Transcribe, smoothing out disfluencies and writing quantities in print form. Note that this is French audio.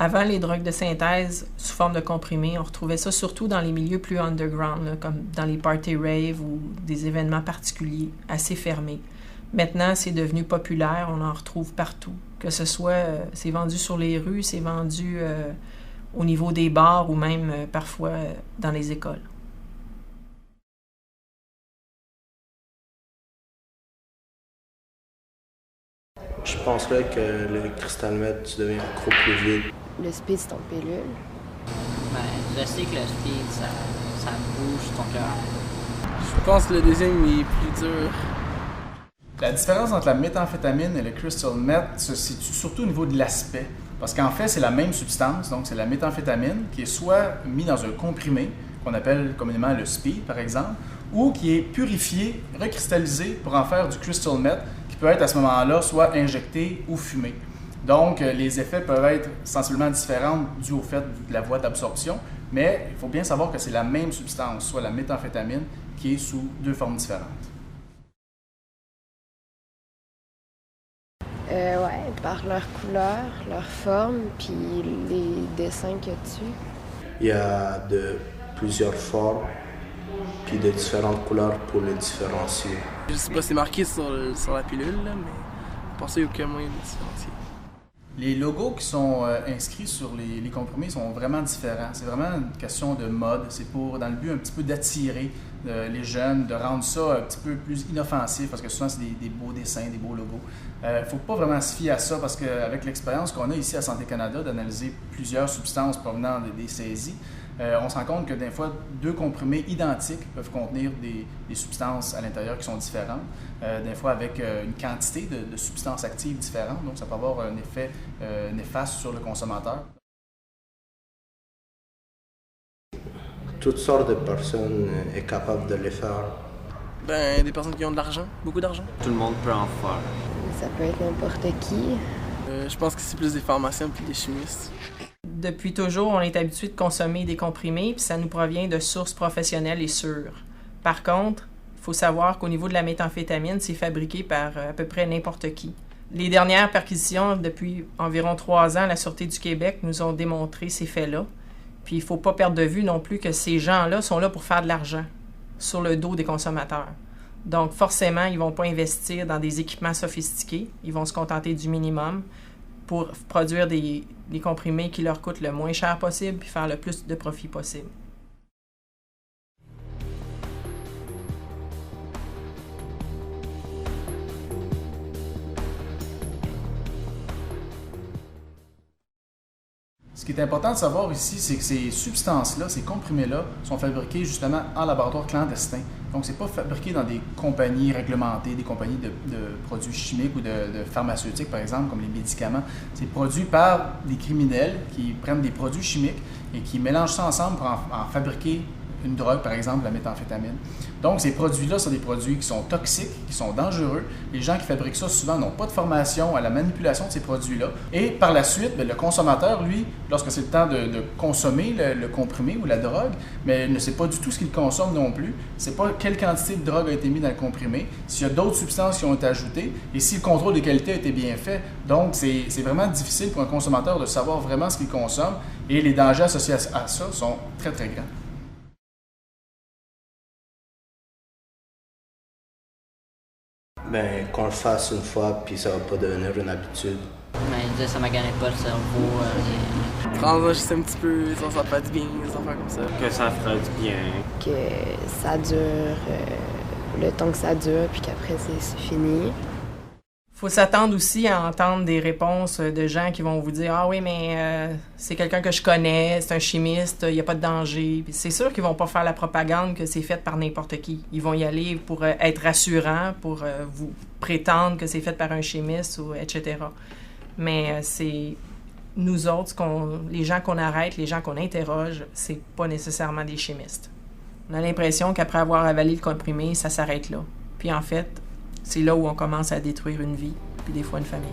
Avant les drogues de synthèse sous forme de comprimés, on retrouvait ça surtout dans les milieux plus underground, là, comme dans les party rave ou des événements particuliers, assez fermés. Maintenant, c'est devenu populaire, on en retrouve partout. Que ce soit, c'est vendu sur les rues, c'est vendu au niveau des bars ou même parfois dans les écoles. Je penserais que le crystal meth, tu deviens accro plus vite. Le speed, c'est en pilule. Je sais que le speed, ça bouge ton cœur. Je pense que le deuxième est plus dur. La différence entre la méthamphétamine et le crystal meth se situe surtout au niveau de l'aspect. Parce qu'en fait, c'est la même substance, donc c'est la méthamphétamine qui est soit mis dans un comprimé, qu'on appelle communément le speed par exemple, ou qui est purifié, recristallisé pour en faire du crystal meth, qui peut être à ce moment-là soit injecté ou fumé. Donc, les effets peuvent être sensiblement différents dû au fait de la voie d'absorption, mais il faut bien savoir que c'est la même substance, soit la méthamphétamine, qui est sous deux formes différentes. Ouais, par leur couleur, leur forme, puis les dessins qu'il y a dessus. Il y a de plusieurs formes, puis de différentes couleurs pour les différencier. Je sais pas, c'est marqué sur la pilule, là, mais pour ça, il n'y a aucun moyen de différencier. Les logos qui sont inscrits sur les comprimés sont vraiment différents. C'est vraiment une question de mode. C'est dans le but un petit peu d'attirer les jeunes, de rendre ça un petit peu plus inoffensif, parce que souvent, c'est des beaux dessins, des beaux logos. Il ne faut pas vraiment se fier à ça, parce qu'avec l'expérience qu'on a ici à Santé Canada d'analyser plusieurs substances provenant des saisies, on se rend compte que des fois, deux comprimés identiques peuvent contenir des substances à l'intérieur qui sont différentes, des fois avec une quantité de substances actives différentes, donc ça peut avoir un effet néfaste sur le consommateur. Toutes sortes de personnes sont capables de les faire. Des personnes qui ont de l'argent, beaucoup d'argent. Tout le monde peut en faire. Ça peut être n'importe qui. Je pense que c'est plus des pharmaciens puis des chimistes. Depuis toujours, on est habitué de consommer des comprimés, puis ça nous provient de sources professionnelles et sûres. Par contre, il faut savoir qu'au niveau de la méthamphétamine, c'est fabriqué par à peu près n'importe qui. Les dernières perquisitions, depuis environ 3 ans, la Sûreté du Québec nous ont démontré ces faits-là. Puis il ne faut pas perdre de vue non plus que ces gens-là sont là pour faire de l'argent sur le dos des consommateurs. Donc forcément, ils ne vont pas investir dans des équipements sophistiqués. Ils vont se contenter du minimum pour produire des comprimés qui leur coûtent le moins cher possible puis faire le plus de profit possible. Ce qui est important de savoir ici, c'est que ces substances-là, ces comprimés-là, sont fabriqués justement en laboratoire clandestin. Donc, ce n'est pas fabriqué dans des compagnies réglementées, des compagnies de produits chimiques ou de pharmaceutiques, par exemple, comme les médicaments. C'est produit par des criminels qui prennent des produits chimiques et qui mélangent ça ensemble pour en fabriquer une drogue, par exemple la méthamphétamine. Donc, ces produits-là sont des produits qui sont toxiques, qui sont dangereux. Les gens qui fabriquent ça, souvent, n'ont pas de formation à la manipulation de ces produits-là. Et par la suite, le consommateur, lui, lorsque c'est le temps de consommer le comprimé ou la drogue, mais ne sait pas du tout ce qu'il consomme non plus. Il ne sait pas quelle quantité de drogue a été mise dans le comprimé, s'il y a d'autres substances qui ont été ajoutées et si le contrôle de qualité a été bien fait. Donc, c'est vraiment difficile pour un consommateur de savoir vraiment ce qu'il consomme et les dangers associés à ça sont très, très grands. Qu'on le fasse une fois, puis ça va pas devenir une habitude. Mais ça m'agarait pas le cerveau, rien. Prendre juste un petit peu, ça fait pas du bien, des affaires comme ça. Que ça fera du bien. Que ça dure le temps que ça dure, puis qu'après c'est fini. Il faut s'attendre aussi à entendre des réponses de gens qui vont vous dire « Ah oui, mais c'est quelqu'un que je connais, c'est un chimiste, il n'y a pas de danger. » C'est sûr qu'ils ne vont pas faire la propagande que c'est fait par n'importe qui. Ils vont y aller pour être rassurants, pour vous prétendre que c'est fait par un chimiste, ou etc. Mais c'est nous autres, les gens qu'on arrête, les gens qu'on interroge, c'est pas nécessairement des chimistes. On a l'impression qu'après avoir avalé le comprimé, ça s'arrête là. Puis en fait, c'est là où on commence à détruire une vie, puis des fois une famille.